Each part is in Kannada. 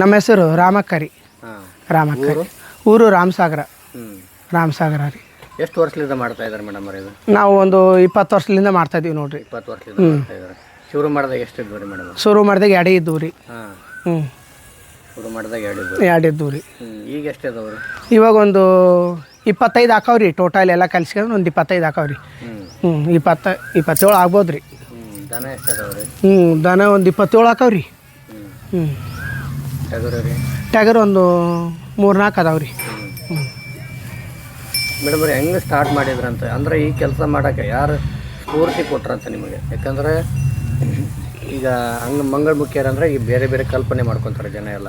ನಮ್ಮ ಹೆಸರು ರಾಮಕ್ಕರಿ. ಹಾಂ. ರಾಮಕ್ಕರಿ. ಊರು ರಾಮಸಾಗರ. ರಾಮಸಾಗರ ರೀ. ಎಷ್ಟು ವರ್ಷದಿಂದ ಮಾಡ್ತಾ ಇದ್ದಾರೆ ಮೇಡಮ್ ಇದು? ನಾವು ಒಂದು 20 ವರ್ಷದಿಂದ ಮಾಡ್ತಾ ಇದೀವಿ ನೋಡ್ರಿ. 20 ವರ್ಷದಿಂದ ಮಾಡ್ತಾ ಇದ್ದಾರೆ. ಶುರು ಮಾಡಿದಾಗ ಎಷ್ಟು ಇದ್ವು ರೀ ಮೇಡಮ್? ಶುರು ಮಾಡಿದಾಗ 2 ಇದ್ದವು ರೀ. ಹಾಂ. ಶುರು ಮಾಡಿದಾಗ 2 ಇದ್ದವು ರೀ. ಈಗ ಎಷ್ಟು ಇದಾವೆ ರೀ? ಇವಾಗ ಒಂದು 25 ಹಾಕಾವ್ರಿ. ಟೋಟಲ್ ಎಲ್ಲ ಕಲ್ಸ್ಕೊಂಡು ಒಂದು 25 ಹಾಕಾವ್ರಿ. 27 ಆಗ್ಬೋದು ರೀ. ದನ ಎಷ್ಟು ಅದಾವೆ ರೀ? ದನ ಒಂದು 27 ಹಾಕಾವ್ರಿ. ಟಗರು ರೀ? ಟಗರ್ ಒಂದು 3-4 ಅದಾವ್ರಿ. ಮೇಡಮ್ ರೀ, ಹೆಂಗೆ ಸ್ಟಾರ್ಟ್ ಮಾಡಿದ್ರಂತ ಅಂದ್ರೆ ಈ ಕೆಲಸ ಮಾಡೋಕ್ಕೆ ಯಾರು ಸ್ಫೂರ್ತಿ ಕೊಟ್ರಂತ ನಿಮಗೆ? ಯಾಕಂದರೆ ಈಗ ಮಂಗಳ ಮುಖ್ಯರಂದ್ರೆ ಈ ಬೇರೆ ಬೇರೆ ಕಲ್ಪನೆ ಮಾಡ್ಕೊತಾರೆ ಜನ ಎಲ್ಲ.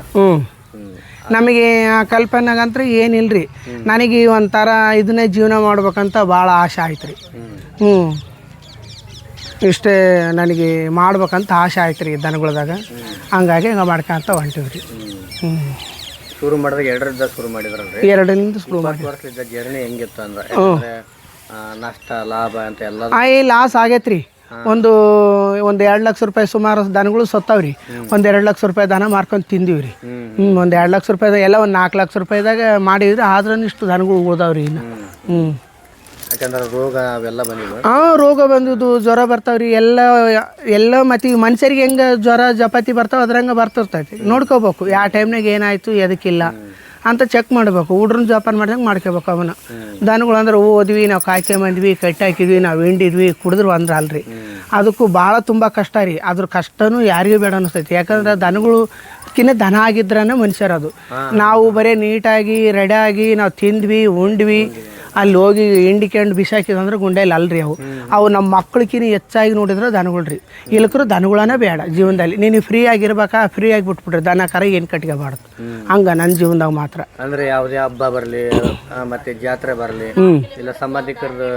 ನಮಗೆ ಆ ಕಲ್ಪನೆಗಂತ್ರ ಏನಿಲ್ರಿ. ನನಗೆ ಒಂಥರ ಇದನ್ನೇ ಜೀವನ ಮಾಡ್ಬೇಕಂತ ಭಾಳ ಆಸೆ ಆಯ್ತು ರೀ. ಇಷ್ಟೇ ನನಗೆ ಮಾಡ್ಬೇಕಂತ ಆಸೆ ಆಯ್ತು ರೀ ದನಗಳದಾಗ. ಹಂಗಾಗಿ ಹಿಂಗೆ ಮಾಡ್ಕೊಂತ ಹೊಂಟಿವ್ರಿ. ಶುರು ಮಾಡಿದಾಗ 2ರಿಂದ ಶುರು ಮಾಡಿದ್ರಲ್ರಿ? 2ರಿಂದ ಶುರು ಮಾಡಿ. ವರ್ಷದ ಜರ್ನಿ ಹೆಂಗಿತ್ತು ಅಂದ್ರೆ ನಷ್ಟ ಲಾಭ ಅಂತ ಎಲ್ಲ ಲಾಸ್ ಆಗೈತ್ರಿ. ಒಂದು 2 ಲಕ್ಷ ರೂಪಾಯಿ ಸುಮಾರು ದನಗಳು ಸತ್ತಾವ್ರಿ. ಒಂದು 2 ಲಕ್ಷ ರೂಪಾಯಿ ದನ ಮಾರ್ಕೊಂಡು ತಿಂದೀವ್ರಿ. ಒಂದು 2 ಲಕ್ಷ ರೂಪಾಯಿದಾಗ ಎಲ್ಲ ಒಂದು 4 ಲಕ್ಷ ರೂಪಾಯಿದಾಗ ಮಾಡಿದ್ರಿ. ಆದ್ರೂ ಇಷ್ಟು ದನಗಳು ಉಳ್ದಾವ್ರಿ ಇನ್ನು. ಯಾಕಂದ್ರೆ ರೋಗ ಅವೆಲ್ಲ ಬಂದಿದ್ವು. ರೋಗ ಬಂದಿದ್ದು, ಜ್ವರ ಬರ್ತಾವ್ರಿ ಎಲ್ಲ ಮತ್ತೆ ಈಗ ಮನುಷ್ಯರಿಗೆ ಹೆಂಗೆ ಜ್ವರ ಜಪಾತಿ ಬರ್ತಾವೆ ಅದ್ರಂಗೆ ಬರ್ತಿರ್ತೈತಿ. ನೋಡ್ಕೋಬೇಕು ಯಾವ ಟೈಮ್ನಾಗ ಏನಾಯ್ತು ಎದಕ್ಕಿಲ್ಲ ಅಂತ ಚೆಕ್ ಮಾಡಬೇಕು. ಹುಡ್ರನ್ನ ಜೋಪಾನ ಮಾಡ್ದಂಗೆ ಮಾಡ್ಕೋಬೇಕು ಅವನ್ನ. ದನಗಳು ಅಂದ್ರೆ ಓದ್ವಿ, ನಾವು ಕಾಯ್ಕೊಂಬಂದ್ವಿ, ಕಟ್ಟಿ ಹಾಕಿದ್ವಿ, ನಾವು ಹಿಂಡಿದ್ವಿ, ಕುಡಿದ್ರು ಅಂದ್ರೆ ಅಲ್ರಿ. ಅದಕ್ಕೂ ಭಾಳ ತುಂಬ ಕಷ್ಟ ರೀ. ಅದ್ರ ಕಷ್ಟನೂ ಯಾರಿಗೂ ಬೇಡ ಅನಿಸ್ತೈತಿ. ಯಾಕಂದ್ರೆ ದನಗಳುಕಿನ್ನ ದನ ಆಗಿದ್ರನೇ ಮನುಷ್ಯರದು. ನಾವು ಬರೀ ನೀಟಾಗಿ ರೆಡಿಯಾಗಿ ನಾವು ತಿಂದ್ವಿ ಉಂಡ್ವಿ, ಅಲ್ಲಿ ಹೋಗಿ ಹಿಂಡಿಕೊಂಡು ಬಿಸಾಕಿದಂದ್ರೆ ಗುಂಡೆಯಲ್ಲಿ ಅಲ್ರಿ. ಅವು ನಮ್ಮ ಮಕ್ಳಿಗಿನ ಹೆಚ್ಚಾಗಿ ನೋಡಿದ್ರೆ ದನಗಳ್ರಿ. ಇಲ್ಕರು ದನಗಳೇ ಬೇಡ ಜೀವನದಲ್ಲಿ. ನೀನು ಫ್ರೀ ಆಗಿರ್ಬೇಕಾ, ಫ್ರೀ ಆಗಿ ಬಿಟ್ಬಿಟ್ರಿ. ದನ ಕರ ಏನು ಕಟ್ಕೋಬಾರ್ದು. ಹಂಗೆ ನನ್ನ ಜೀವನದಾಗ ಮಾತ್ರ. ಅಂದ್ರೆ ಯಾವುದೇ ಹಬ್ಬ ಬರಲಿ ಮತ್ತೆ ಜಾತ್ರೆ ಬರಲಿ ಇಲ್ಲ ಸಂಬಂಧಿಕರದ್ದು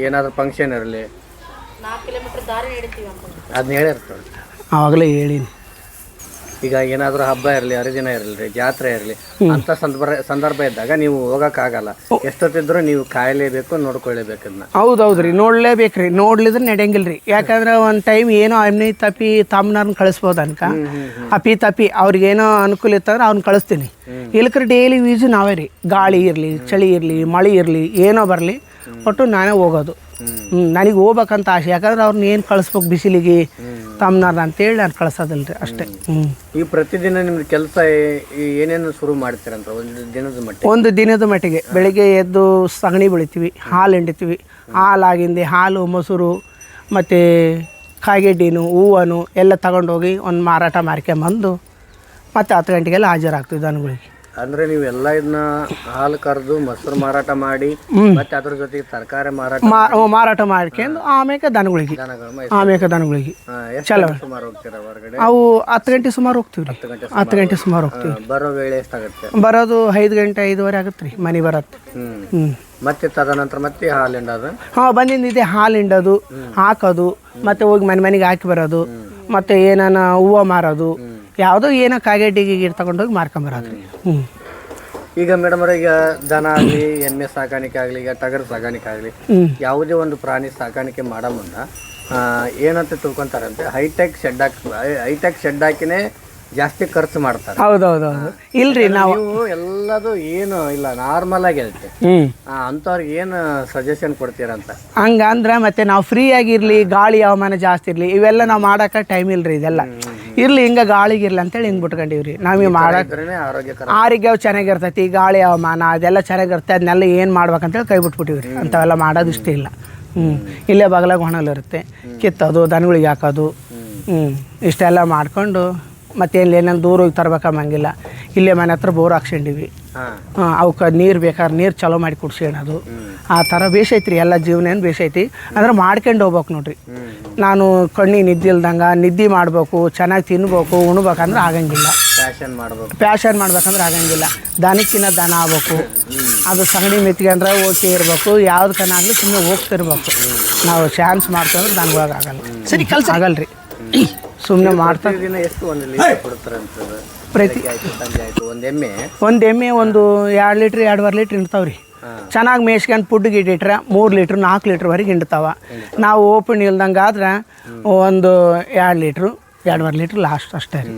ಏನಾದರೂ ಫಂಕ್ಷನ್ ಇರಲಿ ಅದನ್ನ ಹೇಳಿರ್ತಾರೆ. ಆವಾಗಲೇ ಹೇಳೀನಿ. ಈಗ ಏನಾದರೂ ಹಬ್ಬ ಇರಲಿ, ಹರಿದಿನ ಇರಲಿ, ಜಾತ್ರೆ ಇರಲಿ ಅಂತ ಸಂದರ್ಭ ಇದ್ದಾಗ ನೀವು ಹೋಗೋಕ್ಕಾಗಲ್ಲ. ಎಷ್ಟೊತ್ತಿದ್ರು ನೀವು ಕಾಯಲೇಬೇಕು, ನೋಡ್ಕೊಳ್ಳೇಬೇಕು ಅದನ್ನ. ಹೌದೌದ್ರಿ, ನೋಡ್ಲೇಬೇಕ್ರಿ. ನೋಡ್ಲಿದ್ರೆ ನಡೆಯಂಗಿಲ್ರಿ. ಯಾಕಂದ್ರೆ ಒಂದು ಟೈಮ್ ಏನೋ ಅಮ್ಮಿ ತಪ್ಪಿ ತಮ್ಮನವ್ರನ್ನ ಕಳಿಸ್ಬೋದು ಅನ್ಕ. ಅಪ್ಪಿ ತಪ್ಪಿ ಅವ್ರಿಗೇನೋ ಅನುಕೂಲ ಇತ್ತಂದ್ರೆ ಅವ್ನ ಕಳಿಸ್ತೀನಿ. ಇಲ್ಕ್ರಿ ಡೈಲಿ ವೀಸು ನಾವೇ ರೀ. ಗಾಳಿ ಇರಲಿ, ಚಳಿ ಇರಲಿ, ಮಳೆ ಇರಲಿ, ಏನೋ ಬರಲಿ ಒಟ್ಟು ನಾನೇ ಹೋಗೋದು. ನನಗೆ ಹೋಗ್ಬೇಕಂತ ಆಸೆ. ಯಾಕಂದ್ರೆ ಅವ್ರನ್ನ ಏನು ಕಳಿಸ್ಬೇಕು ಬಿಸಿಲಿಗೆ ತಮ್ಮನಾರ ಅಂತೇಳಿ ನಾನು ಕಳ್ಸೋದಿಲ್ರಿ ಅಷ್ಟೇ. ಈ ಪ್ರತಿದಿನ ನಿಮ್ದು ಕೆಲಸ ಏನೇನು ಶುರು ಮಾಡ್ತೀರಂತ ಒಂದು ದಿನದ ಮಟ್ಟಿಗೆ ಬೆಳಿಗ್ಗೆ ಎದ್ದು ಸಗಣಿ ಬೆಳಿತೀವಿ, ಹಾಲು ಹಿಂಡಿತೀವಿ. ಹಾಲಾಗಿಂದ ಹಾಲು, ಮೊಸರು ಮತ್ತು ಕಾಯಿಗೆಡ್ಡಿನು, ಹೂವನು ಎಲ್ಲ ತಗೊಂಡೋಗಿ ಒಂದು ಮಾರಾಟ ಮಾರ್ಕೊಂಬಂದು ಮತ್ತು 10 ಗಂಟೆಗೆಲ್ಲ ಹಾಜರಾಗ್ತೀವಿ ದನಗಳಿಗೆ. ಅಂದ್ರೆ ನೀವು ಎಲ್ಲ ಇದನ್ನ ಹಾಲು ಕರೆದು ಮೊಸರು ಮಾರಾಟ ಮಾಡಿ ಮತ್ತೆ ಅದ್ರ ಜೊತೆಗೆ ತರಕಾರಿ ಮಾರಾಟ ಮಾಡ್ಕೊಂಡು ಆಮೇಲೆ ದನಗಳಿಗೆ ಚಲೋ ಸುಮಾರು ಹೋಗ್ತೀರಾ ಹೊರಗಡೆ? ಅವು 10 ಗಂಟೆ ಸುಮಾರು ಹೋಗ್ತೀವಿ ರೀ. 10 ಗಂಟೆ ಸುಮಾರು ಹೋಗ್ತೀವಿ. ಬರೋ ವೇಳೆ ಎಷ್ಟಾಗುತ್ತೆ? ಬರೋದು 5 ಗಂಟೆ 5:15 ಆಗುತ್ತೆ ರೀ ಮನೆ ಬರತ್ತೆ. ಮತ್ತೆ ತದನಂತರ ಮತ್ತೆ ಹಾಲು ಹಿಂಡೋದು? ಬಂದಿದ್ದೆ ಹಾಲು ಹಿಂಡೋದು, ಹಾಕೋದು, ಮತ್ತೆ ಹೋಗಿ ಮನೆಗೆ ಹಾಕಿ ಬರೋದು, ಮತ್ತೆ ಏನಾನ ಹೂವು ಮಾರೋದು, ಯಾವುದೋ ಏನೋ ಕಾಗೆಡ್ಡಿಗೆ ತಗೊಂಡೋಗಿ ಮಾರ್ಕೊಂಬರೋದು. ಈಗ ಮೇಡಮ್ ಅವ್ರೆ, ಈಗ ದನ ಆಗಲಿ, ಎಮ್ಮೆ ಸಾಕಾಣಿಕೆ ಆಗಲಿ, ಈಗ ಟಗರು ಸಾಕಾಣಿಕೆ ಆಗಲಿ, ಯಾವುದೇ ಒಂದು ಪ್ರಾಣಿ ಸಾಕಾಣಿಕೆ ಮಾಡೋ ಮುನ್ನ ಏನಂತ ತಿಳ್ಕೊಂತಾರಂತೆ, ಹೈಟೆಕ್ ಶೆಡ್ ಹಾಕಿನೇ ಜಾಸ್ತಿ ಖರ್ಚು ಮಾಡ್ತಾರೆ. ಹೌದೌದು. ಇಲ್ರಿ, ನಾವು ಎಲ್ಲದು ಏನು ಇಲ್ಲ, ನಾರ್ಮಲ್ ಆಗಿ ಇರುತ್ತೆ. ಅಂಥವ್ರಿಗೆ ಏನು ಸಜೆಷನ್ ಕೊಡ್ತೀರಂತ? ಹಂಗಂದ್ರೆ ಮತ್ತೆ ನಾವು ಫ್ರೀ ಆಗಿರ್ಲಿ, ಗಾಳಿ ಹವಾಮಾನ ಜಾಸ್ತಿ ಇರಲಿ, ಇವೆಲ್ಲ ನಾವು ಮಾಡೋಕೆ ಟೈಮ್ ಇಲ್ರಿ. ಇದೆಲ್ಲ ಇರ್ಲಿ, ಹಿಂಗೆ ಗಾಳಿಗಿರ್ಲಿ ಅಂತೇಳಿ ಹಿಂಗೆ ಬಿಟ್ಕೊಂಡಿವ್ರಿ. ನಾವೀಗ ಮಾಡೋಕೆ ಆರೋಗ್ಯ ಚೆನ್ನಾಗಿರ್ತೈತಿ, ಗಾಳಿ ಹವಾಮಾನ ಅದೆಲ್ಲ ಚೆನ್ನಾಗಿರುತ್ತೆ. ಅದನ್ನೆಲ್ಲ ಏನು ಮಾಡ್ಬೇಕಂತೇಳಿ ಕೈ ಬಿಟ್ಬಿಟ್ಟಿವ್ರಿ. ಅಂಥವೆಲ್ಲ ಮಾಡೋದು ಇಷ್ಟ ಇಲ್ಲ. ಇಲ್ಲೇ ಬಗಲಾಗ ಹೊಣಲಿರುತ್ತೆ, ಕಿತ್ತೋದು, ದನಗಳಿಗೆ ಹಾಕೋದು, ಇಷ್ಟೆಲ್ಲ ಮಾಡಿಕೊಂಡು ಮತ್ತೇನು ಏನೇನು ದೂರ ಹೋಗಿ ತರ್ಬೇಕಂಬಂಗಿಲ್ಲ. ಇಲ್ಲೇ ಮನೆ ಹತ್ರ ಬೋರ್ ಹಾಕ್ಸ್ಕೊಂಡಿವಿ. ಅವಕ್ಕೆ ನೀರು ಬೇಕಾದ್ರೆ ನೀರು ಚಲೋ ಮಾಡಿ ಕುಡ್ಸ್ಕೊಳೋದು. ಆ ಥರ ಬೇಸೈತ್ರಿ. ಎಲ್ಲ ಜೀವನ ಏನು ಬೇಸೈತಿ ಅಂದ್ರೆ ಮಾಡ್ಕೊಂಡು ಹೋಗ್ಬೇಕು ನೋಡ್ರಿ. ನಾನು ಕಣ್ಣಿಗೆ ನಿದ್ದೆ ಇಲ್ದಂಗೆ ನಿದ್ದೆ ಮಾಡಬೇಕು, ಚೆನ್ನಾಗಿ ತಿನ್ಬೇಕು, ಉಣ್ಬೇಕಂದ್ರೆ ಆಗಂಗಿಲ್ಲ. ಪ್ಯಾಷನ್ ಮಾಡ್ಬೇಕಂದ್ರೆ ಆಗಂಗಿಲ್ಲ. ದನಕ್ಕಿನ್ನ ದನ ಆಗ್ಬೇಕು. ಅದು ಸಗಣಿ ಮೆತ್ಕೊಂಡ್ರೆ ಓಕೆ ಇರಬೇಕು. ಯಾವ್ದು ಕನಾಗಲಿ ಸುಮ್ಮನೆ ಹೋಗ್ತಿರ್ಬೇಕು. ನಾವು ಚಾನ್ಸ್ ಮಾಡ್ಕೊಂಡ್ರೆ ದನಗಳಿಗೆ ಆಗಲ್ಲ. ಸರಿ, ಕೆಲಸ ಆಗಲ್ರಿ. ಸುಮ್ಮನೆ ಮಾಡ್ತಾರೆ. ಪ್ರತಿ ಒಂದು ಎಮ್ಮೆ ಒಂದು 2 ಲೀಟ್ರ್ 2.5 ಲೀಟ್ರ್ ಹಿಂಡ್ತಾವ್ರಿ. ಚೆನ್ನಾಗಿ ಮೇಯ್ಸ್ಕೊಂಡು ಫುಡ್ ಗಿಟ್ಟಿಟ್ರೆ 3 ಲೀಟ್ರ್ 4 ಲೀಟ್ರ್ವರೆಗೆ ಹಿಂಡ್ತಾವ. ನಾವು ಓಪನ್ ಇಲ್ದಂಗೆ ಆದ್ರೆ ಒಂದು 2 ಲೀಟ್ರು 2.5 ಲೀಟ್ರ್ ಲಾಸ್ಟ್ ಅಷ್ಟೇ ರೀ.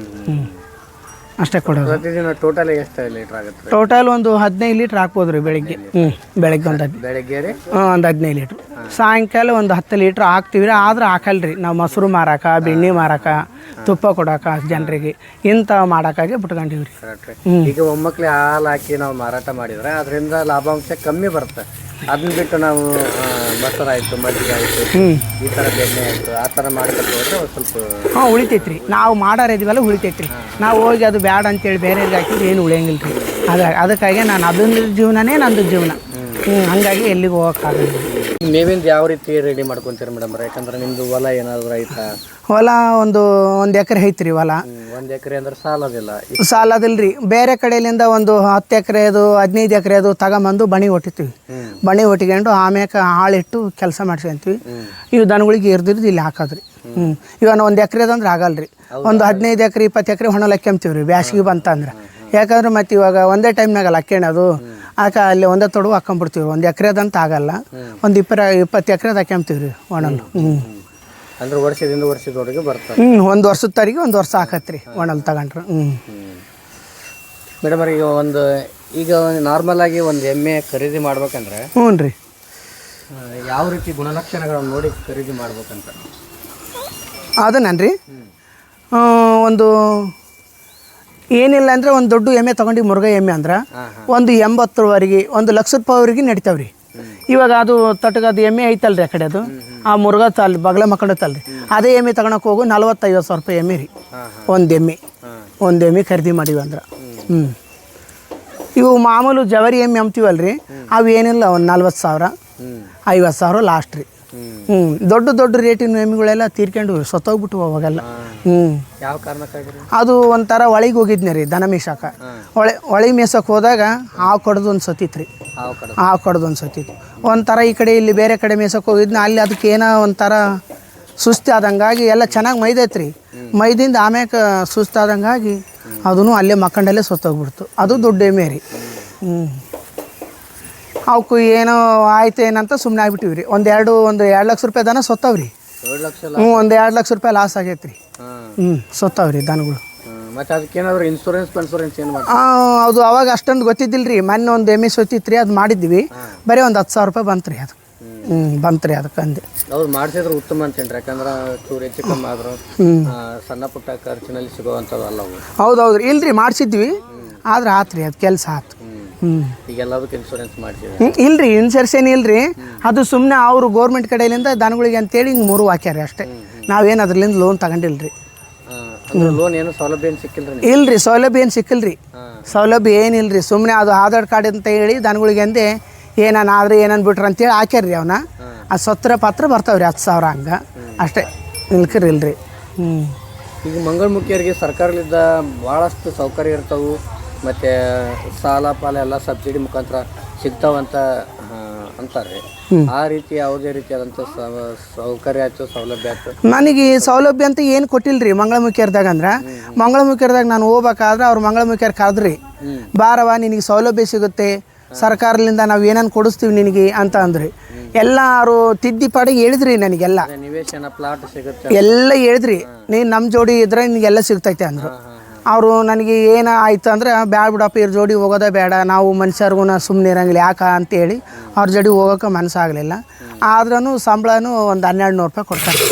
ಅಷ್ಟೇ ಕೊಡೋದು. ಪ್ರತಿದಿನ ಟೋಟಲ್ ಎಷ್ಟು ಲೀಟರ್ ಆಗುತ್ತೆ? ಟೋಟಲ್ ಒಂದು 15 ಲೀಟ್ರ್ ಹಾಕ್ಬೋದು ರೀ ಬೆಳಿಗ್ಗೆ. ಬೆಳಗ್ಗೆ ಒಂದು ಬೆಳಗ್ಗೆ ರೀ ಒಂದು 15 ಲೀಟ್ರ್, ಸಾಯಂಕಾಲ ಒಂದು 10 ಲೀಟ್ರ್ ಹಾಕ್ತೀವಿ ರೀ. ಆದ್ರೆ ಹಾಕಲ್ರಿ ನಾವು ಮೊಸರು ಮಾರಾಕ, ಬೆಣ್ಣೆ ಮಾರಾಕ, ತುಪ್ಪ ಕೊಡೋಕೆ ಜನರಿಗೆ ಇಂಥ ಮಾಡೋಕ್ಕಾಗಿ ಬಿಟ್ಕೊಂಡಿವಿ ರೀ. ಈಗ ಒಮ್ಮಕ್ಲೆ ಹಾಲು ಹಾಕಿ ನಾವು ಮಾರಾಟ ಮಾಡಿದ್ರೆ ಅದರಿಂದ ಲಾಭಾಂಶ ಕಮ್ಮಿ ಬರುತ್ತೆ. ಅದನ್ನ ಬಿಟ್ಟು ನಾವು ಮೊಸರು ಆಯಿತು, ಮಜ್ಜಿಗೆ ಆಯಿತು, ಈ ಥರ ಬೆಣ್ಣೆ ಆಯಿತು, ಆ ಥರ ಮಾಡ್ಕೊಂಡು ಹೋದ್ರೆ ಸ್ವಲ್ಪ ಉಳಿತೈತ್ರಿ. ನಾವು ಮಾಡೋರು ಇದೀವಲ್ಲ ಉಳಿತೈತ್ರಿ. ನಾವು ಹೋಗಿ ಅದು ಬ್ಯಾಡ ಅಂತೇಳಿ ಬೇರೆಯವ್ರಿಗೆ ಹಾಕಿದ್ರೆ ಏನು ಉಳಿಯಂಗಿಲ್ಲ ರೀ. ಅದಕ್ಕಾಗಿ ನಾನು ಅದೊಂದು ಜೀವನನೇ ನಂದು ಜೀವನ. ಹಂಗಾಗಿ ಎಲ್ಲಿಗೂ ಹೋಗೋಕ್ಕಾಗಲ್ಲ. ಮೇವಿಂದ ಯಾವ ರೀತಿ ರೆಡಿ ಮಾಡ್ಕೊಂತೀರಿ ಮೇಡಮ್? ಯಾಕಂದ್ರೆ ನಿಮ್ದು ಹೊಲ ಏನಾದ್ರು ಐತಾ? ಹೊಲ ಒಂದು ಎಕರೆ ಐತ್ರಿ ಹೊಲ. 1 ಎಕರೆ ಅಂದ್ರೆ ಸಾಲದಿಲ್ಲ? ಸಾಲದಿಲ್ರಿ. ಬೇರೆ ಕಡೆಯಿಂದ ಒಂದು 10 ಎಕರೆದು 15 ಎಕರೆದು ತಗೊಂಬಂದು ಬಣಿ ಹೊಟ್ಟಿತೀವಿ. ಬಣಿ ಹೊಟ್ಟಿಕೊಂಡು ಆಮ್ಯಾಕ ಹಾಳಿಟ್ಟು ಕೆಲಸ ಮಾಡ್ಸ್ಕೊಂತೀವಿ. ಇವು ದನಗಳಿಗೆ ಇರ್ದಿರ್ದು ಇಲ್ಲಿ ಹಾಕೋದ್ರಿ. ಇವಾಗ 1 ಎಕರೆದಂದ್ರೆ ಆಗಲ್ರಿ. ಒಂದು 15 ಎಕರೆ 20 ಎಕರೆ ಹೊಣ ಹಾಕ್ಯಂತೀವಿ ರೀ ಬ್ಯಾಸಿಗೆ ಬಂತಂದ್ರೆ. ಯಾಕಂದ್ರೆ ಮತ್ತೆ ಇವಾಗ ಒಂದೇ ಟೈಮ್ನಾಗಲ್ಲ ಹಾಕ್ಯಣದು. ಆಕ ಅಲ್ಲಿ ಒಂದೇ ತೊಡು ಹಾಕೊಂಡ್ಬಿಡ್ತೀವಿ. 1 ಎಕರೆದಂತ ಆಗಲ್ಲ, ಒಂದು 20 ಎಕರೆದು ಹಾಕ್ಯಂತೀವಿ ರೀ ಒಣಲು. ಅಂದ್ರೆ ವರ್ಷದಿಂದ ವರ್ಷದವರೆಗೆ ಬರ್ತಾರೆ. ಒಂದು ವರ್ಷದ ತಾರಿಗೆ 1 ವರ್ಷ ಹಾಕತ್ರಿ ಒಣಲ್ ತಗೊಂಡ್ರೆ. ಮೇಡಮ್ ಈಗ ನಾರ್ಮಲ್ ಆಗಿ ಒಂದು ಎಮ್ಮೆ ಖರೀದಿ ಮಾಡ್ಬೇಕಂದ್ರೆ ಹ್ಞೂ ರೀ, ಯಾವ ರೀತಿ ಗುಣಲಕ್ಷಣಗಳನ್ನು ನೋಡಿ ಖರೀದಿ ಮಾಡ್ಬೇಕಂತ? ಅದನ್ರಿ ಒಂದು ಏನಿಲ್ಲ ಅಂದರೆ ಒಂದು ದೊಡ್ಡ ಎಮ್ಮೆ ತೊಗೊಂಡು ಮುರುಘಾ ಎಮ್ಮೆ ಅಂದ್ರೆ ಒಂದು 80ವರೆಗೆ 1 ಲಕ್ಷ ರೂಪಾಯಿವರೆಗೆ ನಡಿತಾವ್ರಿ. ಇವಾಗ ಅದು ತಟಗದು ಎಮ್ಮೆ ಐತಲ್ರಿ ಆ ಕಡೆ, ಅದು ಆ ಮುರುಘಾ ಅಲ್ಲಿ ಬಗಲ ಮಕ್ಕಳತ್ತಲ್ರಿ, ಅದೇ ಎಮ್ಮೆ ತಗೊಳಕ್ಕೆ ಹೋಗು 40-50 ಸಾವಿರ ರೂಪಾಯಿ ಎಮ್ಮೆ ರೀ. ಒಂದು ಎಮ್ಮೆ ಖರೀದಿ ಮಾಡಿವಿ ಅಂದ್ರೆ. ಇವು ಮಾಮೂಲು ಜವರಿ ಎಮ್ಮೆ ಅಂತೀವಲ್ರಿ, ಅವು ಏನಿಲ್ಲ ಒಂದು 40 ಸಾವಿರ 50 ಸಾವಿರ ಲಾಸ್ಟ್ ರೀ. ದೊಡ್ಡ ರೇಟಿನ ಎಮ್ಮೆಗಳೆಲ್ಲ ತೀರ್ಕೊಂಡು ಸತ್ತೋಗ್ಬಿಟ್ಟು ಅವಾಗೆಲ್ಲ. ಯಾವ ಕಾರಣಕ್ಕಾಗಿ? ಅದು ಒಂಥರ ಒಳಗೆ ಹೋಗಿದ್ನಿ ರೀ ದನ ಮೇಯ್ಸಕ. ಒಳಗೆ ಮೇಯ್ಸಕ್ಕೆ ಹೋದಾಗ ಹಾವು ಕಡ್ದು ಒಂದು ಸತ್ತಿತ್ತು ರೀ. ಹಾವು ಕಡ್ದು ಒಂದು ಸತ್ತಿತ್ತು. ಒಂಥರ ಈ ಕಡೆ ಇಲ್ಲಿ ಬೇರೆ ಕಡೆ ಮೇಯ್ಸಕ್ಕೆ ಹೋಗಿದ್ನ, ಅಲ್ಲಿ ಅದಕ್ಕೆ ಏನೋ ಒಂಥರ ಸುಸ್ತಿ ಆದಂಗಾಗಿ ಎಲ್ಲ ಚೆನ್ನಾಗಿ ಮೈದೈತೆ ರೀ. ಮೈದಿಂದ ಆಮ್ಯಾಕ ಸುಸ್ತಾದಂಗಾಗಿ ಅದೂ ಅಲ್ಲೇ ಮಕ್ಕಂಡಲ್ಲೇ ಸತ್ತೋಗ್ಬಿಡ್ತು. ಅದು ದೊಡ್ಡ ಎಮ್ಮೆ ರೀ. ಅವಕ್ಕೂ ಏನೋ ಆಯ್ತು ಏನಂತ ಸುಮ್ಮನೆ ಆಗ್ಬಿಟ್ಟಿವಿ ರೀ. ಒಂದು 2 ಲಕ್ಷ ರೂಪಾಯಿ ದನ ಸತ್ತವ್ರಿ. 2 ಲಕ್ಷ? ಒಂದು 2 ಲಕ್ಷ ರೂಪಾಯಿ ಲಾಸ್ ಆಗೈತೆ ರೀ. ಸತ್ತವ್ರಿ ದನಗಳು. ಮತ್ತು ಅದಕ್ಕೇನಾದ್ರು ಇನ್ಶೂರೆನ್ಸ್ ಏನು ಮಾಡಿ? ಅದು ಅವಾಗ ಅಷ್ಟೊಂದು ಗೊತ್ತಿದ್ದಿಲ್ಲ ರೀ. ಮೊನ್ನೆ ಒಂದು ಎಮ್ಮೆ ಸತ್ತಿತ್ತು ರೀ, ಅದು ಮಾಡಿದ್ವಿ. ಬರೀ ಒಂದು 10 ಸಾವಿರ ರೂಪಾಯಿ ಬಂತು ರೀ ಅದು. ಬಂತು ರೀ ಅದಕ್ಕೆ ಅಂದೆ. ಅವ್ರು ಮಾಡಿಸಿದ್ರು ಉತ್ತಮ ಅಂತೇನ್ರಿ. ಯಾಕಂದ್ರೆ ಚೂರು ಹೆಚ್ಚು ಕಮ್ಮಿ ಆದರೂ ಸಣ್ಣ ಪುಟ್ಟ ಖರ್ಚಿನಲ್ಲಿ ಸಿಗೋವಂಥದ್ದು ಅಲ್ಲ ಅವು. ಹೌದೌದು ರೀ. ಇಲ್ರಿ ಮಾಡಿಸಿದ್ವಿ, ಆದ್ರೆ ಆತು ರೀ ಅದು ಕೆಲಸ ಆತು. ಈಗೆಲ್ಲದಕ್ಕೆ ಇನ್ಶೂರೆನ್ಸ್ ಮಾಡಿಸಿದ್ವಿ? ಇಲ್ರಿ, ಇನ್ಶೂರೆನ್ಸ್ ಏನಿಲ್ರಿ. ಅದು ಸುಮ್ಮನೆ ಅವರು ಗೋರ್ಮೆಂಟ್ ಕಡೆಯಿಂದ ದನಗಳಿಗೆ ಅಂತೇಳಿ ಹಿಂಗೆ 3 ಹಾಕ್ಯಾರ ಅಷ್ಟೇ. ನಾವೇನು ಅದ್ರಲ್ಲಿಂದ ಲೋನ್ ತಗೊಂಡಿಲ್ರಿ. ಲೋನ್ ಏನು ಸೌಲಭ್ಯ ಏನು ಸಿಕ್ಕಿಲ್ರಿ? ಇಲ್ರಿ, ಸೌಲಭ್ಯ ಏನು ಸಿಕ್ಕಿಲ್ರಿ. ಸೌಲಭ್ಯ ಏನಿಲ್ರಿ. ಸುಮ್ಮನೆ ಅದು ಆಧಾರ್ ಕಾರ್ಡ್ ಅಂತ ಹೇಳಿ ದನಗಳಿಗೆ ಅಂದೆ ಏನಾದ್ರೆ ಏನನ್ ಬಿಟ್ರ ಅಂತೇಳಿ ಹಾಕ್ಯಾರ್ರಿ. ಅವನ್ನ ಅದು ಸತ್ರ ಪತ್ರ ಬರ್ತಾವ್ರಿ 10 ಸಾವಿರ ಹಂಗೆ ಅಷ್ಟೇ, ಇಲ್ರಿ. ಈಗ ಮಂಗಳಮುಖಿಯರಿಗೆ ಸರ್ಕಾರದಿಂದ ಭಾಳಷ್ಟು ಸೌಕರ್ಯ ಇರ್ತಾವೆ, ಮತ್ತು ಸಾಲ ಪಾಲ ಎಲ್ಲ ಸಬ್ಸಿಡಿ ಮುಖಾಂತರ ಸಿಗ್ತಾವಂತ ಅಂತಾರೆ. ಆ ರೀತಿ ಯಾವುದೇ ರೀತಿಯಾದಂಥ ಸೌಕರ್ಯ ಆಯ್ತು, ಸೌಲಭ್ಯ ಆಯ್ತು? ನನಗೆ ಸೌಲಭ್ಯ ಅಂತ ಏನು ಕೊಟ್ಟಿಲ್ರಿ ಮಂಗಳಮುಖಿಯರ್ದಾಗ. ಅಂದ್ರೆ ಮಂಗಳಮುಖಿಯರ್ದಾಗ ನಾನು ಹೋಗ್ಬೇಕಾದ್ರೆ ಅವ್ರು ಮಂಗಳಮುಖಿಯರ್ ಕರೆದ್ರಿ, ಬಾರವ ನಿನಗೆ ಸೌಲಭ್ಯ ಸಿಗುತ್ತೆ, ಸರ್ಕಾರದಿಂದ ನಾವು ಏನನ್ನು ಕೊಡಿಸ್ತೀವಿ ನಿನಗೆ ಅಂತ ಅಂದ್ರಿ. ಎಲ್ಲರೂ ತಿದ್ದಿಪಾಡಿ ಹೇಳಿದ್ರಿ ನನಗೆಲ್ಲ. ನಿವೇಶನ ಪ್ಲಾಟ್ ಸಿಗುತ್ತೆ ಎಲ್ಲ ಹೇಳಿದ್ರಿ. ನೀನು ನಮ್ಮ ಜೋಡಿ ಇದ್ರೆ ನಿನಗೆಲ್ಲ ಸಿಗ್ತೈತೆ ಅಂದರು. ಅವರು ನನಗೆ ಏನು ಆಯ್ತು ಅಂದ್ರೆ ಬ್ಯಾಡ ಬಿಡಪ್ಪ, ಇವ್ರ ಜೋಡಿ ಹೋಗೋದೇ ಬೇಡ, ನಾವು ಮನುಷ್ಯರ್ಗೂ ಸುಮ್ಮನೆ ಇರಂಗಿಲ್ಲ ಯಾಕೆ ಅಂತೇಳಿ ಅವ್ರ ಜೋಡಿ ಹೋಗೋಕೆ ಮನಸ್ಸಾಗಲಿಲ್ಲ. ಆದ್ರೂ ಸಂಬಳನೂ ಒಂದು 1200 ರೂಪಾಯಿ ಕೊಡ್ತಾರೆ.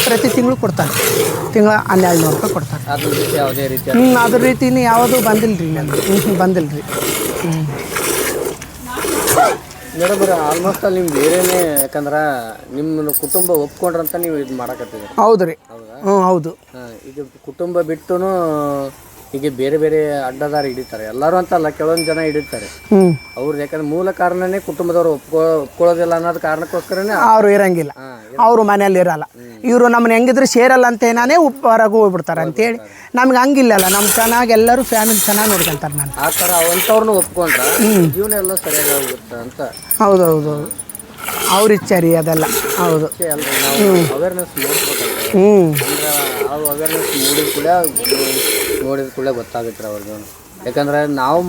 ಪ್ರತಿ ತಿಂಗಳು ಕೊಡ್ತಾರೆ. ತಿಂಗಳ 1200 ರೂಪಾಯಿ ಕೊಡ್ತಾರೆ. ಅದ್ರ ರೀತಿನೇ ಯಾವುದೂ ಬಂದಿಲ್ಲ ರೀ ನನಗೆ. ಬಂದಿಲ್ಲ ರೀ. ಮೇಡಮ್ ಆಲ್ಮೋಸ್ಟ್ ಅಲ್ಲಿ ನಿಮ್ಗೆ ಬೇರೆನೇ, ಯಾಕಂದ್ರೆ ನಿಮ್ಮ ಕುಟುಂಬ ಒಪ್ಕೊಂಡ್ರಂತ ನೀವು ಇದು ಮಾಡಕತ್ತಿದ್ರಿ. ಹೌದು ರೀ. ಹೌದು. ಈಗ ಕುಟುಂಬ ಬಿಟ್ಟು ಈಗ ಬೇರೆ ಬೇರೆ ಅಡ್ಡದಾರಿ ಹಿಡಿತಾರೆ. ಎಲ್ಲರೂ ಅಂತಲ್ಲ, ಕೆಲವೊಂದು ಜನ ಹಿಡಿತಾರೆ. ಅವ್ರದ್ದು ಯಾಕಂದ್ರೆ ಮೂಲ ಕಾರಣನೇ ಕುಟುಂಬದವ್ರು ಒಪ್ಕೊಳ್ಳೋದಿಲ್ಲ ಅನ್ನೋದು ಕಾರಣಕ್ಕೋಸ್ಕರನೇ ಅವ್ರು ಇರಂಗಿಲ್ಲ. ಅವರು ಮನೇಲಿ ಇರಲ್ಲ. ಇವರು ನಮ್ಮನ್ನ ಹೆಂಗಿದ್ರೆ ಸೇರಲ್ಲ ಅಂತ ಏನಾನೇ ಹೊರಗೆ ಹೋಗ್ಬಿಡ್ತಾರೆ ಅಂತೇಳಿ. ನಮ್ಗೆ ಹಂಗಿಲ್ಲಲ್ಲ, ನಮ್ಮ ಚೆನ್ನಾಗಿ ಎಲ್ಲರೂ ಫ್ಯಾಮಿಲಿ ಚೆನ್ನಾಗಿ ನೋಡ್ಕೊಂತಾರೆ. ನಾನು ಆ ಥರ ಅವಂಥವ್ರನ್ನ ಒಪ್ಕೊಂಡ್ರೆ ಜೀವನ ಎಲ್ಲ ಸರಿಯಾಗಿ ಹೋಗುತ್ತೆ ಅಂತ. ಹೌದೌದು, ಅವ್ರ ಇಚ್ಛೆ ರೀ ಅದೆಲ್ಲ. ಹೌದು. ಅವೇರ್ನೆಸ್ ಮೂಡಿಸ್ಬೇಕಂತ. ಅವ್ರು ಅವೇರ್ನೆಸ್ ನೋಡಿದ ಕೂಡ ಗೊತ್ತಾಗುತ್ತೆ ಅವ್ರಿಗೆ. ಯಾಕಂದ್ರೆ ನಾವು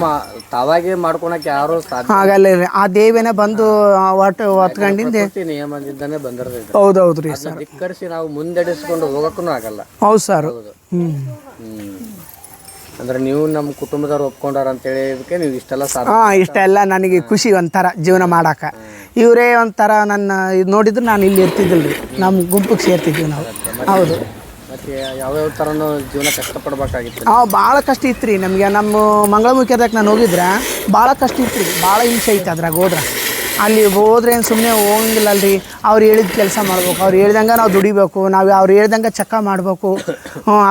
ತಾವಾಗೆ ಮಾಡ್ಕೊಳಕ್ಕೆ ಯಾರು ಸಾಧ್ಯ ಆಗಲ್ಲ ರೀ. ಆ ದೇವೇನ ಬಂದು ಹೊತ್ಕೊಂಡಿಂದ ನಿಯಮದಿಂದಾನೇ ಬಂದಿರ್ತೈತೆ. ಹೌದೌದು ರೀ ಸರ್. ಧಿಕ್ಕರಿಸಿ ನಾವು ಮುಂದೆಡಿಸ್ಕೊಂಡು ಹೋಗಕ್ಕೂ ಆಗಲ್ಲ. ಹೌದು ಸರ್. ಅಂದ್ರೆ ನೀವು ನಮ್ಮ ಕುಟುಂಬದವ್ರು ಒಪ್ಕೊಂಡಾರ ಅಂತೇಳಿ ಇದಕ್ಕೆ ನೀವು ಇಷ್ಟೆಲ್ಲ ಇಷ್ಟೆಲ್ಲ ನನಗೆ ಖುಷಿ ಒಂಥರ ಜೀವನ ಮಾಡಕ್ಕೆ. ಇವರೇ ಒಂಥರ ನನ್ನ ಇದು ನೋಡಿದ್ರೆ ನಾನು ಇಲ್ಲಿ ಇರ್ತಿದ್ದಿಲ್ಲ ರೀ, ನಮ್ಮ ಗುಂಪಿಗೆ ಸೇರ್ತಿದ್ವಿ ನಾವು. ಹೌದು. ಮತ್ತು ಯಾವ್ಯಾವ ಥರನೂ ಜೀವನ ಕಷ್ಟಪಡ್ಬೇಕಾಗಿತ್ತು? ಭಾಳ ಕಷ್ಟ ಇತ್ತು ರೀ ನಮಗೆ. ನಮ್ಮ ಮಂಗಳಮುಖಿಯದಾಗ ನಾನು ಹೋಗಿದ್ರೆ ಭಾಳ ಕಷ್ಟ ಇತ್ತು ರೀ, ಭಾಳ ಹಿಂಸೆ ಐತೆ ಅದ್ರಾಗ ಹೋದ್ರೆ. ಅಲ್ಲಿ ಹೋದ್ರೆ ಏನು ಸುಮ್ಮನೆ ಹೋಗಂಗಿಲ್ಲಲ್ರಿ. ಅವ್ರು ಹೇಳಿದ ಕೆಲಸ ಮಾಡ್ಬೇಕು, ಅವ್ರು ಹೇಳ್ದಂಗೆ ನಾವು ದುಡಿಬೇಕು, ನಾವು ಅವ್ರು ಹೇಳ್ದಂಗೆ ಚಕ್ಕ ಮಾಡಬೇಕು.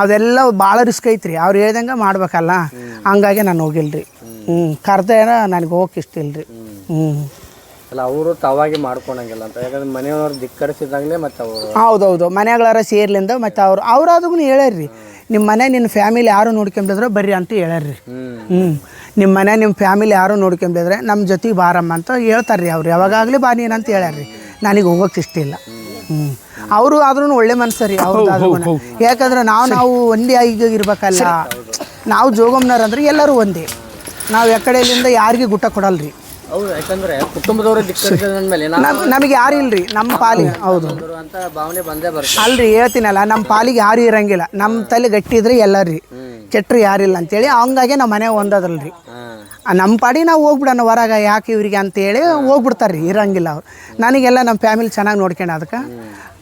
ಅದೆಲ್ಲ ಭಾಳ ರಿಸ್ಕ್ ಐತ್ರಿ, ಅವ್ರು ಹೇಳ್ದಂಗೆ ಮಾಡ್ಬೇಕಲ್ಲ. ಹಂಗಾಗಿ ನಾನು ಹೋಗಿಲ್ಲ ರೀ. ಕರ್ದೇನ ನನಗೆ ಹೋಗಕ್ಕೆ ಇಷ್ಟ ಇಲ್ಲ ರೀ. ಅಲ್ಲ, ಅವರು ತಾವಾಗಿ ಮಾಡ್ಕೊಳಂಗಿಲ್ಲ ಅಂತ, ಯಾಕಂದ್ರೆ ಮನೆಯವ್ರು ಧಿಕ್ಕರಿಸಿದಾಗಲೇ ಮತ್ತು ಅವರು. ಹೌದೌದು, ಮನೆಗಳಾರ ಸೇರ್ಲಿಂದ ಮತ್ತು ಅವ್ರಾದ್ರೂ ಹೇಳ್ಯಾರ್ರಿ, ನಿಮ್ಮ ಮನೆ ನಿನ್ನ ಫ್ಯಾಮಿಲಿ ಯಾರು ನೋಡ್ಕೊಂಬಿದ್ರೆ ಬರ್ರಿ ಅಂತ ಹೇಳ್ಯಾರ್ರಿ. ನಿಮ್ಮ ಮನೆ ನಿಮ್ಮ ಫ್ಯಾಮಿಲಿ ಯಾರು ನೋಡ್ಕೊಂಬಿದ್ರೆ ನಮ್ಮ ಜೊತೆಗೆ ಬಾರಮ್ಮ ಅಂತ ಹೇಳ್ತಾರೆ ರೀ ಅವ್ರು. ಯಾವಾಗಲೇ ಬಾ ನೀನು ಅಂತ ಹೇಳ್ಯಾರ್ರಿ. ನನಗೆ ಹೋಗೋಕ್ಕೆ ಇಷ್ಟ ಇಲ್ಲ. ಅವರು ಆದ್ರೂ ಒಳ್ಳೆ ಮನ್ಸು ರೀ ಅವ್ರದ್ದು. ಯಾಕಂದ್ರೆ ನಾವು ಒಂದೇ ಈಗ ಇರ್ಬೇಕಲ್ಲ. ನಾವು ಜೋಗಮ್ನವ್ರು ಅಂದ್ರೆ ಎಲ್ಲರೂ ಒಂದೇ. ನಾವು ಎಕಡೆಯಿಂದ ಯಾರಿಗೂ ಗುಟ್ಟ ಕೊಡಲ್ರಿ. ಹೌದು, ಯಾಕಂದ್ರೆ ಕುಟುಂಬದವರು ದಿಕ್ಕರಿಸಿದ್ಮೇಲೆ ನಮಗೆ ಯಾರು ಇಲ್ರಿ ನಮ್ಮ ಪಾಲಿಗೆ. ಹೌದು ಅಂತ ಭಾವನೆ ಬಂದೇ ಬರುತ್ತೆ. ಅಲ್ರಿ, ಹೇಳ್ತೀನಲ್ಲ, ನಮ್ಮ ಪಾಲಿಗೆ ಯಾರು ಇರಂಗಿಲ್ಲ. ನಮ್ಮ ತಲೆ ಗಟ್ಟಿ ಇದ್ರೆ ಎಲ್ಲರಿ, ಕೆಟ್ಟರು ಯಾರಿಲ್ಲ ಅಂತೇಳಿ ಹಂಗಾಗಿ ನಾವು ಮನೆ ಒಂದದ್ರಲ್ರಿ. ನಮ್ಮ ಪಾಡಿ ನಾವು ಹೋಗ್ಬಿಡೋಣ ಹೊರಗೆ, ಯಾಕೆ ಇವ್ರಿಗೆ ಅಂತೇಳಿ ಹೋಗ್ಬಿಡ್ತಾರೆ ರೀ, ಇರಂಗಿಲ್ಲ ಅವ್ರು. ನನಗೆಲ್ಲ ನಮ್ಮ ಫ್ಯಾಮಿಲಿ ಚೆನ್ನಾಗಿ ನೋಡ್ಕೊಂಡು ಅದಕ್ಕೆ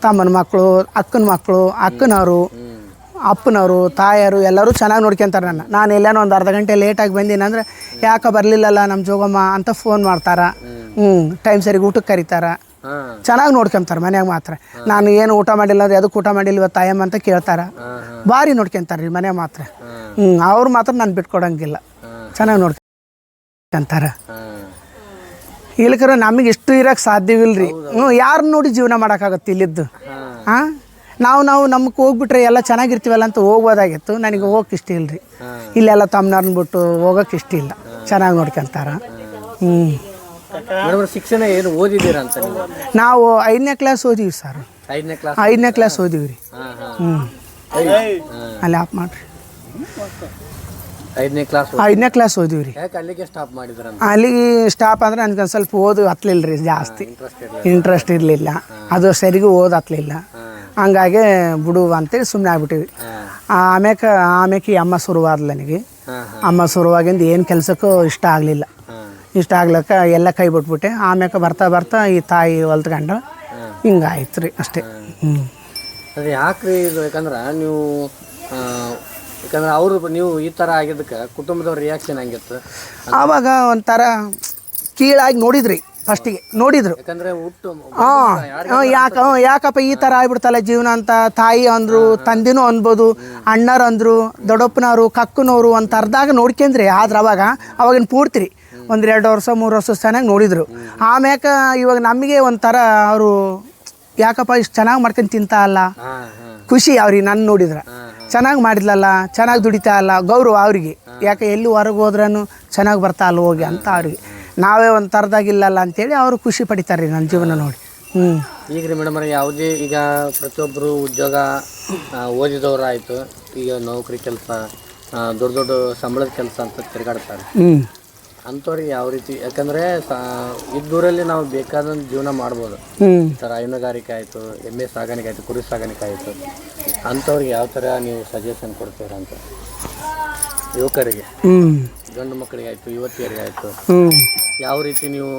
ತಮ್ಮನ ಮಕ್ಕಳು, ಅಕ್ಕನ ಮಕ್ಕಳು, ಅಕ್ಕನವರು, ಅಪ್ಪನವರು, ತಾಯರು ಎಲ್ಲರೂ ಚೆನ್ನಾಗಿ ನೋಡ್ಕೊಂತಾರೆ ನಾನು ಎಲ್ಲೇನೋ ಒಂದು ಅರ್ಧ ಗಂಟೆ ಲೇಟಾಗಿ ಬಂದೀನಿ ಅಂದರೆ ಯಾಕೆ ಬರಲಿಲ್ಲಲ್ಲ ನಮ್ಮ ಜೋಗಮ್ಮ ಅಂತ ಫೋನ್ ಮಾಡ್ತಾರೆ. ಟೈಮ್ ಸರಿಗೆ ಊಟಕ್ಕೆ ಕರೀತಾರೆ, ಚೆನ್ನಾಗಿ ನೋಡ್ಕೊಂತಾರೆ ಮನ್ಯಾಗ ಮಾತ್ರ. ನಾನು ಏನು ಊಟ ಮಾಡಿಲ್ಲ ಅಂದ್ರೆ ಅದಕ್ಕೆ ಊಟ ಮಾಡಿಲ್ಲ ಇವತ್ತು ತಾಯಮ್ಮ ಅಂತ ಕೇಳ್ತಾರೆ. ಭಾರಿ ನೋಡ್ಕೊಂತಾರೆ ರೀ ಮನ್ಯಾಗ ಮಾತ್ರ. ಅವ್ರು ಮಾತ್ರ ನಾನು ಬಿಟ್ಕೊಡಂಗಿಲ್ಲ, ಚೆನ್ನಾಗಿ ನೋಡ್ಕೊಂತಾರೆ. ಇಲ್ಲಕ್ರೆ ನಮಗೆ ಇಷ್ಟು ಇರೋಕ್ಕೆ ಸಾಧ್ಯವಿಲ್ಲ ರೀ. ಯಾರನ್ನ ನೋಡಿ ಜೀವನ ಮಾಡೋಕ್ಕಾಗತ್ತೆ ಇಲ್ಲಿದ್ದು? ನಾವು ನಮಗೆ ಹೋಗ್ಬಿಟ್ರೆ ಎಲ್ಲ ಚೆನ್ನಾಗಿರ್ತೀವಲ್ಲ ಅಂತ ಹೋಗ್ಬೋದಾಗಿತ್ತು. ನನಗೆ ಹೋಗಕ್ಕೆ ಇಷ್ಟ ಇಲ್ಲ ರೀ. ಇಲ್ಲೆಲ್ಲ ತಮ್ಮನವ್ರನ್ನ ಬಿಟ್ಟು ಹೋಗೋಕ್ಕೆ ಇಷ್ಟ ಇಲ್ಲ. ಚೆನ್ನಾಗಿ ನೋಡ್ಕೊಂತಾರೆ. ಶಿಕ್ಷಣ ಏನು ಓದಿದ್ದೀರಾ ಅಂತ? ನಾವು 5ನೇ ಕ್ಲಾಸ್ ಓದಿವಿ ಸರ್. 5ನೇ ಕ್ಲಾಸ್ ಓದಿವಿ ರೀ. ಅಲ್ಲಿ ಆಪ್ ಮಾಡ್ರಿ. 5ನೇ ಕ್ಲಾಸ್ ಓದಿವಿ ರೀ. ಅಲ್ಲಿಗೆ ಸ್ಟಾಪ್ ಮಾಡಿದ್ರ? ಅಲ್ಲಿಗೆ ಸ್ಟಾಪ್ ಅಂದ್ರೆ ನನಗೆ ಒಂದು ಸ್ವಲ್ಪ ಓದು ಹತ್ತಲಿಲ್ಲ ರೀ, ಜಾಸ್ತಿ ಇಂಟ್ರೆಸ್ಟ್ ಇರಲಿಲ್ಲ. ಅದು ಸರಿಗೂ ಓದು ಹತ್ತಲಿಲ್ಲ. ಹಂಗಾಗಿ ಬಿಡು ಅಂತೇಳಿ ಸುಮ್ಮನೆ ಆಗ್ಬಿಟ್ಟಿವಿ. ಆಮೇಲೆ ಅಮ್ಮ ಶುರುವಾದ್ಲು ನನಗೆ. ಅಮ್ಮ ಶುರುವಾಗಿಂದ ಏನು ಕೆಲಸಕ್ಕೂ ಇಷ್ಟ ಆಗಲಿಲ್ಲ. ಇಷ್ಟ ಆಗ್ಲಕ್ಕ ಎಲ್ಲ ಕೈ ಬಿಟ್ಬಿಟ್ಟೆ. ಆಮೇಲೆ ಬರ್ತಾ ಬರ್ತಾ ಈ ತಾಯಿ ಹೊಲ್ತ್ಕೊಂಡು ಹಿಂಗಾಯ್ತು ರೀ ಅಷ್ಟೇ. ಅದು ಯಾಕ್ರಿ ಇದು? ಯಾಕಂದ್ರೆ ನೀವು ಅವರು ನೀವು ಈ ಥರ ಆಗಿದ್ದಕ್ಕೆ ಕುಟುಂಬದವ್ರ ರಿಯಾಕ್ಷನ್ ಹಂಗಿತ್ತು? ಆವಾಗ ಒಂಥರ ಕೀಳಾಗಿ ನೋಡಿದ್ರಿ, ಫಸ್ಟಿಗೆ ನೋಡಿದ್ರು. ಯಾಕಂದ್ರೆ ಯಾಕಪ್ಪ ಈ ಥರ ಆಗ್ಬಿಡ್ತಲ್ಲ ಜೀವನ ಅಂತ ತಾಯಿ ಅಂದರು, ತಂದಿನೂ ಅನ್ಬೋದು, ಅಣ್ಣರು ಅಂದರು, ದೊಡ್ಡಪ್ಪನವರು, ಕಕ್ಕನವರು ಅಂತ ಅರ್ಧಾಗ ನೋಡ್ಕೊಂಡ್ರಿ. ಆದ್ರೆ ಅವಾಗಿನ ಪೂರ್ತಿ 1-2 ವರ್ಷ 3 ವರ್ಷ ಚೆನ್ನಾಗಿ ನೋಡಿದ್ರು. ಆಮ್ಯಾಕ ಇವಾಗ ನಮಗೆ ಒಂಥರ ಅವರು ಯಾಕಪ್ಪ ಇಷ್ಟು ಚೆನ್ನಾಗಿ ಮಾಡ್ಕೊಂಡು ತಿಂತಾ ಅಲ್ಲ, ಖುಷಿ ಅವ್ರಿಗೆ ನನ್ನ ನೋಡಿದ್ರೆ. ಚೆನ್ನಾಗಿ ಮಾಡಿದ್ಲಲ್ಲ, ಚೆನ್ನಾಗಿ ದುಡಿತಾ ಅಲ್ಲ, ಗೌರವ ಅವ್ರಿಗೆ. ಯಾಕೆ ಎಲ್ಲಿ ಹೊರಗೆ ಹೋದ್ರೂ ಚೆನ್ನಾಗಿ ಬರ್ತಾ ಅಲ್ಲ ಹೋಗಿ ಅಂತ ಅವ್ರಿಗೆ. ನಾವೇ ಒಂದು ಥರದಾಗಿಲ್ಲಲ್ಲ ಅಂತೇಳಿ ಅವರು ಖುಷಿ ಪಡಿತಾರೆ ರೀ ನನ್ನ ಜೀವನ ನೋಡಿ. ಈಗ ರೀ ಮೇಡಮ್, ಯಾವುದೇ ಈಗ ಪ್ರತಿಯೊಬ್ಬರು ಉದ್ಯೋಗ ಓದಿದವರು ಆಯಿತು, ಈಗ ನೌಕರಿ ಕೆಲಸ, ದೊಡ್ಡ ದೊಡ್ಡ ಸಂಬಳದ ಕೆಲಸ ಅಂತ ತಿರುಗಾಡ್ತಾರೆ. ಅಂಥವ್ರಿಗೆ ಯಾವ ರೀತಿ? ಯಾಕಂದರೆ ಇದ್ದೂರಲ್ಲಿ ನಾವು ಬೇಕಾದಂಥ ಜೀವನ ಮಾಡ್ಬೋದು ಸರ್. ಹೈನುಗಾರಿಕೆ ಆಯಿತು, ಎಮ್ಮೆ ಸಾಗಾಣಿಕೆ ಆಯಿತು, ಕುರಿ ಸಾಗಾಣಿಕೆ ಆಯಿತು, ಅಂಥವ್ರಿಗೆ ಯಾವ ಥರ ನೀವು ಸಜೆಷನ್ ಕೊಡ್ತೀರ ಅಂತ? ಯುವಕರಿಗೆ, ಗಂಡು ಮಕ್ಕಳಿಗೆ ಆಯಿತು, ಯುವತಿಯರಿಗೆ ಆಯಿತು, ಯಾವ ರೀತಿ ನೀವು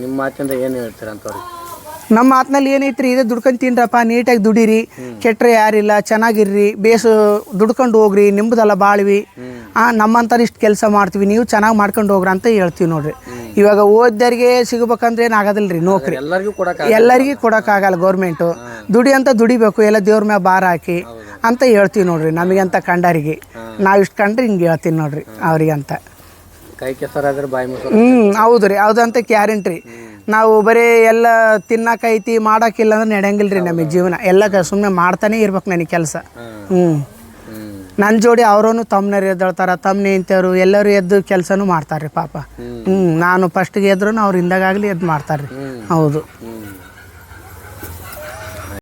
ನಿಮ್ಮ ಮಾತಿಂದ ಏನು ಹೇಳ್ತೀರ ಅಂಥವ್ರಿಗೆ? ನಮ್ಮ ಮಾತಿನಲ್ಲಿ ಏನೈತ್ರಿ, ಇದೇ ದುಡ್ಕೊಂಡು ತಿನ್ರಪ್ಪ, ನೀಟಾಗಿ ದುಡೀರಿ, ಕೆಟ್ಟರೆ ಯಾರಿಲ್ಲ, ಚೆನ್ನಾಗಿರ್ರಿ, ಬೇಸು ದುಡ್ಕೊಂಡು ಹೋಗ್ರಿ, ನಿಮ್ಮದೆಲ್ಲ ಬಾಳ್ವಿ, ನಮ್ಮಂತಾರೆ ಇಷ್ಟು ಕೆಲಸ ಮಾಡ್ತೀವಿ, ನೀವು ಚೆನ್ನಾಗಿ ಮಾಡ್ಕೊಂಡು ಹೋಗ್ರಿ ಅಂತ ಹೇಳ್ತೀವಿ ನೋಡ್ರಿ. ಇವಾಗ ಓದ್ದರಿಗೆ ಸಿಗ್ಬೇಕಂದ್ರೆ ಏನು ಆಗೋದಿಲ್ಲ ರೀ ನೌಕರಿ, ಎಲ್ಲರಿಗೂ ಕೊಡೋಕ್ಕಾಗಲ್ಲ ಗೌರ್ಮೆಂಟು. ದುಡಿ ಅಂತ ದುಡಿಬೇಕು, ಎಲ್ಲ ದೇವ್ರ ಮ್ಯಾಗ ಭಾರ ಹಾಕಿ ಅಂತ ಹೇಳ್ತೀವಿ ನೋಡ್ರಿ. ನಮಗಂತ ಕಂಡರಿಗೆ ನಾವು ಇಷ್ಟು ಕಂಡ್ರೆ ಹಿಂಗೆ ಹೇಳ್ತೀನಿ ನೋಡ್ರಿ ಅವ್ರಿಗೆ ಅಂತ. ಕೈ ಕೆಸರಾದ್ರೆ ಬಾಯಿ ಮುಚ್ಚ. ಹೌದು ರೀ, ಹೌದಂತ ಗ್ಯಾರಂಟಿ. ನಾವು ಬರೀ ಎಲ್ಲ ತಿನ್ನಕೈತಿ ಮಾಡೋಕ್ಕಿಲ್ಲ ಅಂದ್ರೆ ನಡೆಯಂಗಿಲ್ಲ ರೀ ನಮಗೆ ಜೀವನ. ಎಲ್ಲ ಸುಮ್ಮನೆ ಮಾಡ್ತಾನೆ ಇರ್ಬೇಕು ನನಗೆ ಕೆಲಸ. ನನ್ನ ಜೋಡಿ ಅವರೂ ತಮ್ಮನರು ಎದ್ದೇಳ್ತಾರೆ, ತಮ್ಮನೆ ಇಂಥವ್ರು ಎಲ್ಲರೂ ಎದ್ದು ಕೆಲಸನೂ ಮಾಡ್ತಾರೆ ಪಾಪ. ನಾನು ಫಸ್ಟಿಗೆ ಎದ್ರು ಅವ್ರು ಹಿಂದಾಗಲಿ ಎದ್ದು ಮಾಡ್ತಾರೆ ರೀ. ಹೌದು.